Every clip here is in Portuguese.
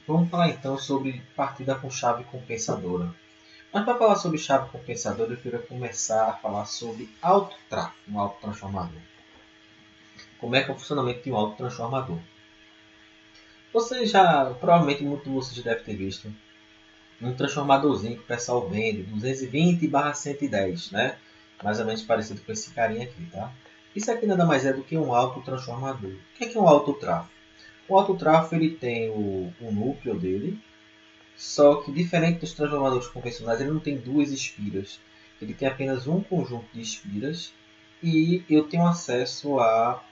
Vamos falar então sobre partida com chave compensadora. Mas para falar sobre chave compensadora, eu queria começar a falar sobre autotráfego, um autotransformador. Como é que é o funcionamento de um autotransformador? Você já, provavelmente muitos de vocês já devem ter visto um transformadorzinho que o pessoal vende, 220/110, né? Mais ou menos parecido com esse carinha aqui, tá? Isso aqui nada mais é do que um autotransformador. O que é um autotrafo? O autotrafo ele tem o núcleo dele, só que diferente dos transformadores convencionais, ele não tem duas espiras. Ele tem apenas um conjunto de espiras e eu tenho acesso a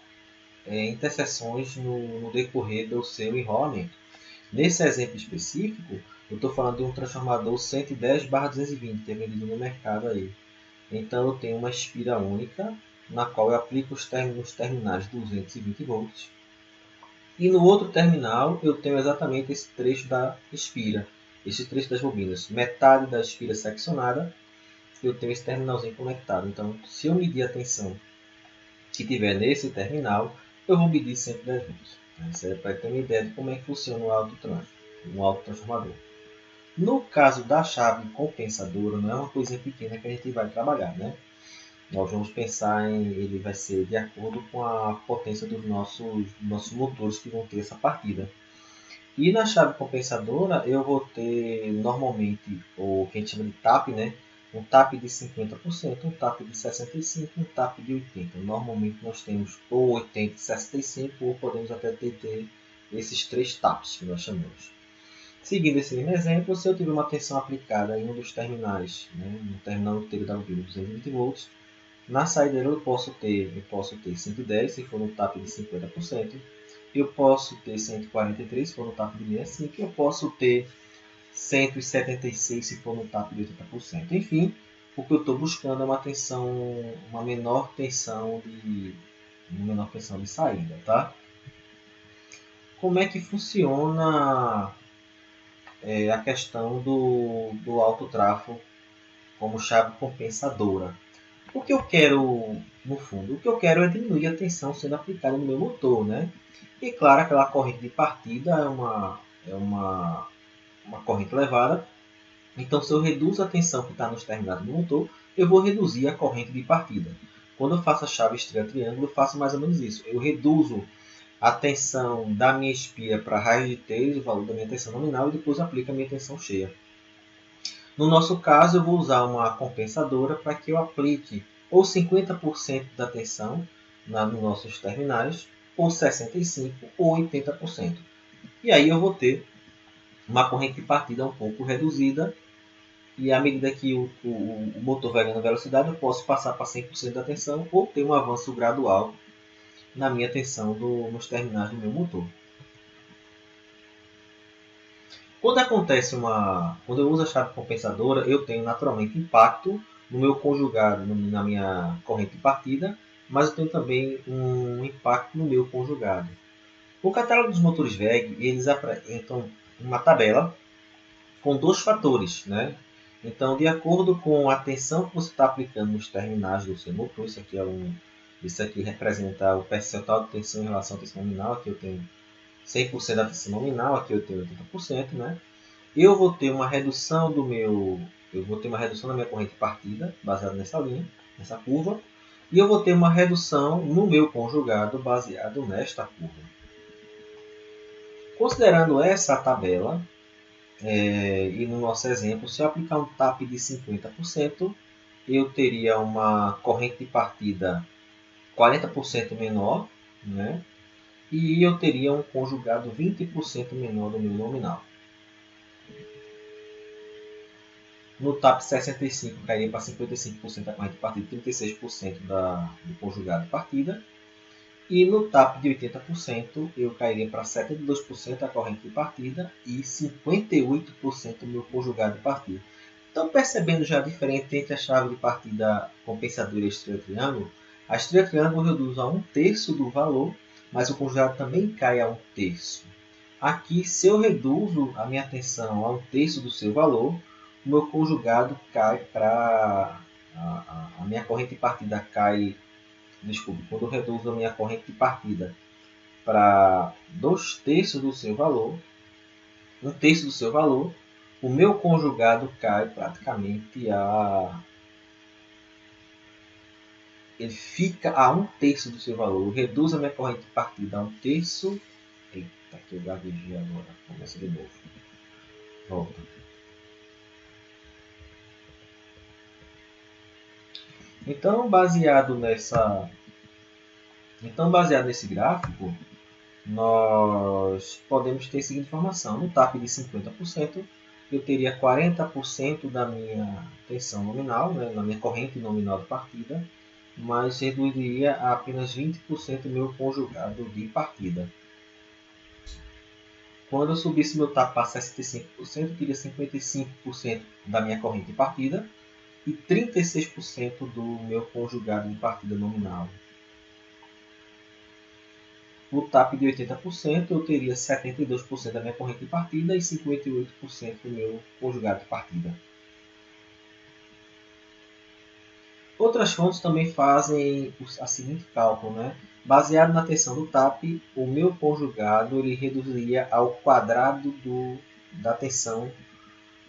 interseções no decorrer do seu enrolamento. Nesse exemplo específico, eu estou falando de um transformador 110/220 que é vendido no mercado aí. Então eu tenho uma espira única, na qual eu aplico os terminais 220 volts. E no outro terminal eu tenho exatamente esse trecho da espira, esse trecho das bobinas. Metade da espira seccionada, eu tenho esse terminalzinho conectado. Então, se eu medir a tensão que tiver nesse terminal, eu vou medir 110 volts. Isso é para ter uma ideia de como é que funciona um autotransformador. No caso da chave compensadora, não é uma coisa pequena que a gente vai trabalhar, né? Nós vamos pensar em ele vai ser de acordo com a potência dos nossos motores que vão ter essa partida. E na chave compensadora eu vou ter normalmente o que a gente chama de TAP, né? Um TAP de 50%, um TAP de 65%, um TAP de 80%. Normalmente nós temos ou 80 e 65% ou podemos até ter esses três TAPs que nós chamamos. Seguindo esse mesmo exemplo, se eu tiver uma tensão aplicada em um dos terminais, né, no terminal inteiro da bobina 220 volts, na saideira eu posso ter 110 se for no TAP de 50%, eu posso ter 143 se for no TAP de 65%, eu posso ter 176 se for no TAP de 80%. Enfim, o que eu estou buscando é uma menor tensão de saída, tá? Como é que funciona a questão do autotrafo como chave compensadora? O que eu quero, no fundo, o que eu quero é diminuir a tensão sendo aplicada no meu motor, né? E claro, aquela corrente de partida é uma corrente elevada. Então, se eu reduzo a tensão que está nos terminais do motor, eu vou reduzir a corrente de partida. Quando eu faço a chave estrela-triângulo, eu faço mais ou menos isso. Eu reduzo a tensão da minha espia para a raiz de Taylor, o valor da minha tensão nominal, e depois aplico a minha tensão cheia. No nosso caso, eu vou usar uma compensadora para que eu aplique ou 50% da tensão nos nossos terminais, ou 65% ou 80%. E aí eu vou ter uma corrente de partida um pouco reduzida, e à medida que o motor vai ganhando velocidade, eu posso passar para 100% da tensão ou ter um avanço gradual na minha tensão nos terminais do meu motor. Quando eu uso a chave compensadora, eu tenho naturalmente impacto no meu conjugado, na minha corrente de partida, mas eu tenho também um impacto no meu conjugado. O catálogo dos motores VEG, eles apresentam uma tabela com dois fatores, né? Então, de acordo com a tensão que você está aplicando nos terminais do seu motor, isso aqui representa o percentual de tensão em relação à tensão nominal. Aqui eu tenho 100% da tensão nominal, aqui eu tenho 80%, né? Eu vou ter uma redução da minha corrente de partida, baseada nessa linha, nessa curva, e eu vou ter uma redução no meu conjugado, baseado nesta curva. Considerando essa tabela, e no nosso exemplo, se eu aplicar um TAP de 50%, eu teria uma corrente de partida 40% menor, né? E eu teria um conjugado 20% menor do meu nominal. No TAP 65 cairia para 55% da corrente de partida e 36% do conjugado de partida. E no TAP de 80% eu cairia para 72% da corrente de partida e 58% do meu conjugado de partida. Então, percebendo já a diferença entre a chave de partida compensadora e a estrela-triângulo, a estrela-triângulo reduz a 1/3 do valor, mas o conjugado também cai a 1/3. Aqui, se eu reduzo a minha tensão a 1/3 do seu valor, o meu conjugado cai para... A minha corrente de partida cai... Desculpe, quando eu reduzo a minha corrente de partida para 2/3 do seu valor, um terço do seu valor, o meu conjugado cai praticamente ele fica a um terço do seu valor. Eu reduzo a minha corrente de partida a um terço. Eita, que eu gaguejei agora. Começa de novo. Volta. Então, baseado nesse gráfico, nós podemos ter a seguinte informação. No TAP de 50%, eu teria 40% da minha tensão nominal, né, na minha corrente nominal de partida, mas reduziria a apenas 20% do meu conjugado de partida. Quando eu subisse meu TAP para 65%, eu teria 55% da minha corrente de partida e 36% do meu conjugado de partida nominal. No TAP de 80%, eu teria 72% da minha corrente de partida e 58% do meu conjugado de partida. Outras fontes também fazem a seguinte cálculo, né? Baseado na tensão do TAP, o meu conjugado ele reduziria ao quadrado da tensão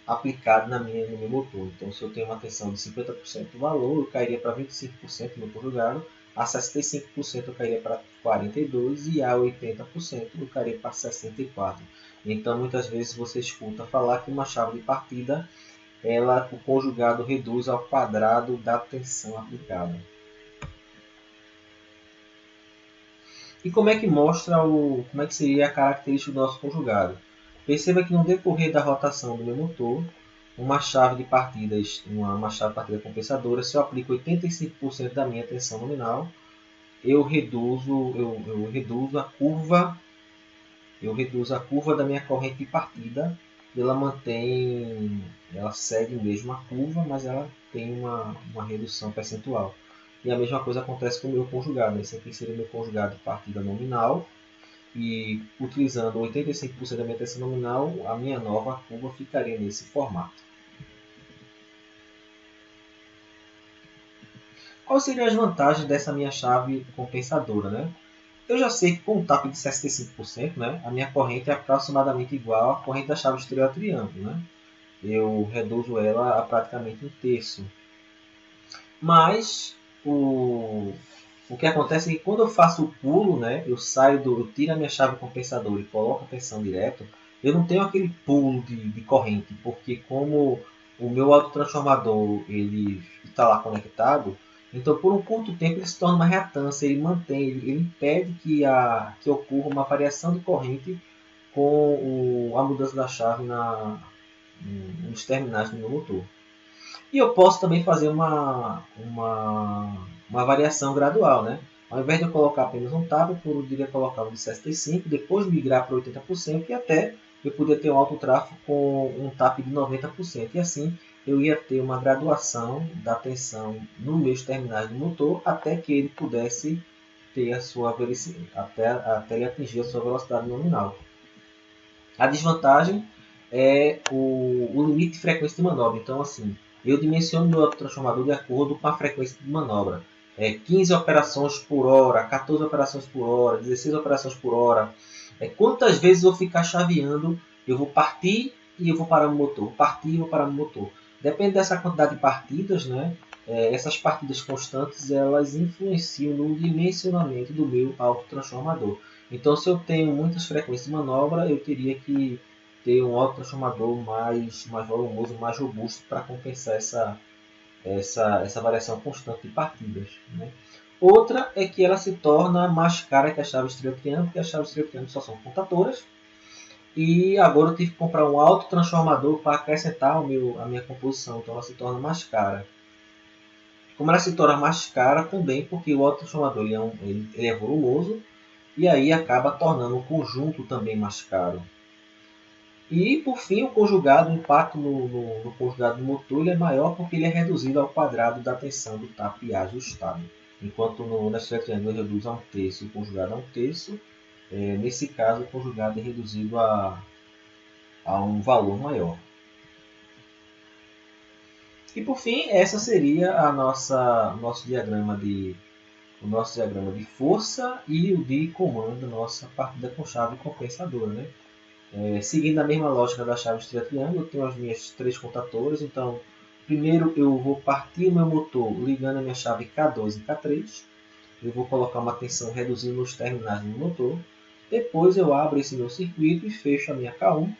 aplicada no meu motor. Então, se eu tenho uma tensão de 50% do valor, eu cairia para 25% do meu conjugado, a 65% eu cairia para 42% e a 80% eu cairia para 64%. Então, muitas vezes você escuta falar que uma chave de partida o conjugado reduz ao quadrado da tensão aplicada. E como é que mostra como é que seria a característica do nosso conjugado? Perceba que no decorrer da rotação do meu motor, uma chave de partida compensadora, se eu aplico 85% da minha tensão nominal, eu reduzo a curva da minha corrente de partida. Ela segue mesmo a curva, mas ela tem uma redução percentual. E a mesma coisa acontece com o meu conjugado. Esse aqui seria o meu conjugado de partida nominal. E utilizando 85% da minha tensão nominal, a minha nova curva ficaria nesse formato. Quais seriam as vantagens dessa minha chave compensadora, né? Eu já sei que com um TAP de 65%, né, a minha corrente é aproximadamente igual à corrente da chave estrela-triângulo. Né? Eu reduzo ela a praticamente um terço. Mas o que acontece é que quando eu faço o pulo, né, eu tiro a minha chave compensadora e coloco a tensão direto, eu não tenho aquele pulo de corrente, porque como o meu autotransformador ele está lá conectado, então por um curto tempo ele se torna uma reatância, ele impede que ocorra uma variação de corrente com a mudança da chave nos terminais do meu motor. E eu posso também fazer uma variação gradual, né? Ao invés de eu colocar apenas um TAP, eu poderia colocar um de 65%, depois migrar para 80% e até eu poderia ter um alto tráfego com um TAP de 90%. E assim eu ia ter uma graduação da tensão nos meus terminais do motor até que ele pudesse ter a sua velocidade, até ele atingir a sua velocidade nominal. A desvantagem é o limite de frequência de manobra. Então, assim, eu dimensiono meu autotransformador de acordo com a frequência de manobra. 15 operações por hora, 14 operações por hora, 16 operações por hora. Quantas vezes eu vou ficar chaveando, eu vou partir e eu vou parar no motor. Partir e vou parar no motor. Depende dessa quantidade de partidas, né? Essas partidas constantes, elas influenciam no dimensionamento do meu autotransformador. Então, se eu tenho muitas frequências de manobra, eu teria que ter um autotransformador mais volumoso, mais robusto para compensar essa variação constante de partidas. Né? Outra é que ela se torna mais cara que a chave estrela-triângulo, porque as chaves estrela-triângulo só são contadoras. E agora eu tive que comprar um autotransformador para acrescentar a minha composição, então ela se torna mais cara. Como ela se torna mais cara também, porque o autotransformador ele é volumoso, e aí acaba tornando o conjunto também mais caro. E por fim, o impacto no conjugado do motor ele é maior porque ele é reduzido ao quadrado da tensão do TAP ajustado. Enquanto na estrela triângulo reduz a um terço e o conjugado a um terço, nesse caso o conjugado é reduzido a um valor maior. E por fim, essa seria o nosso diagrama de força e o de comando, nossa partida com chave compensadora. Né? Seguindo a mesma lógica da chave estrela-triângulo, eu tenho as minhas 3 contadores. Então, primeiro eu vou partir o meu motor ligando a minha chave K2 e K3. Eu vou colocar uma tensão reduzindo os terminais do motor. Depois eu abro esse meu circuito e fecho a minha K1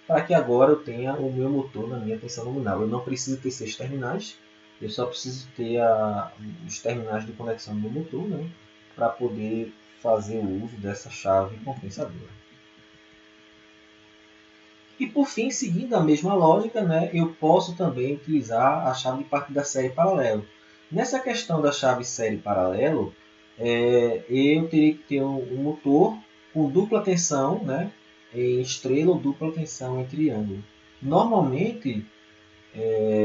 para que agora eu tenha o meu motor na minha tensão nominal. Eu não preciso ter 6 terminais, eu só preciso ter os terminais de conexão do meu motor, né, para poder fazer o uso dessa chave compensadora. E por fim, seguindo a mesma lógica, né, eu posso também utilizar a chave de partida série paralelo. Nessa questão da chave série paralelo, eu teria que ter um motor com dupla tensão, né, em estrela ou dupla tensão em triângulo. Normalmente,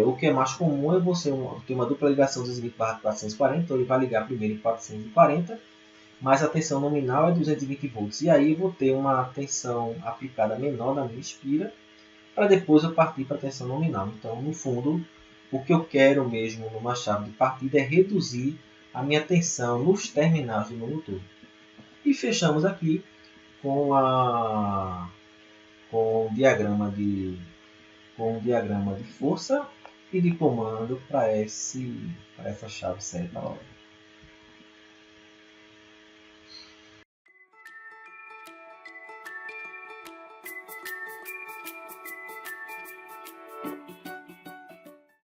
o que é mais comum é você ter uma dupla ligação 220/440, então ele vai ligar primeiro em 440, mas a tensão nominal é 220 volts. E aí eu vou ter uma tensão aplicada menor na minha espira, para depois eu partir para a tensão nominal. Então, no fundo, o que eu quero mesmo numa chave de partida é reduzir a minha tensão nos terminais do meu motor. E fechamos aqui com, com o diagrama de força e de comando para essa chave série paralelo.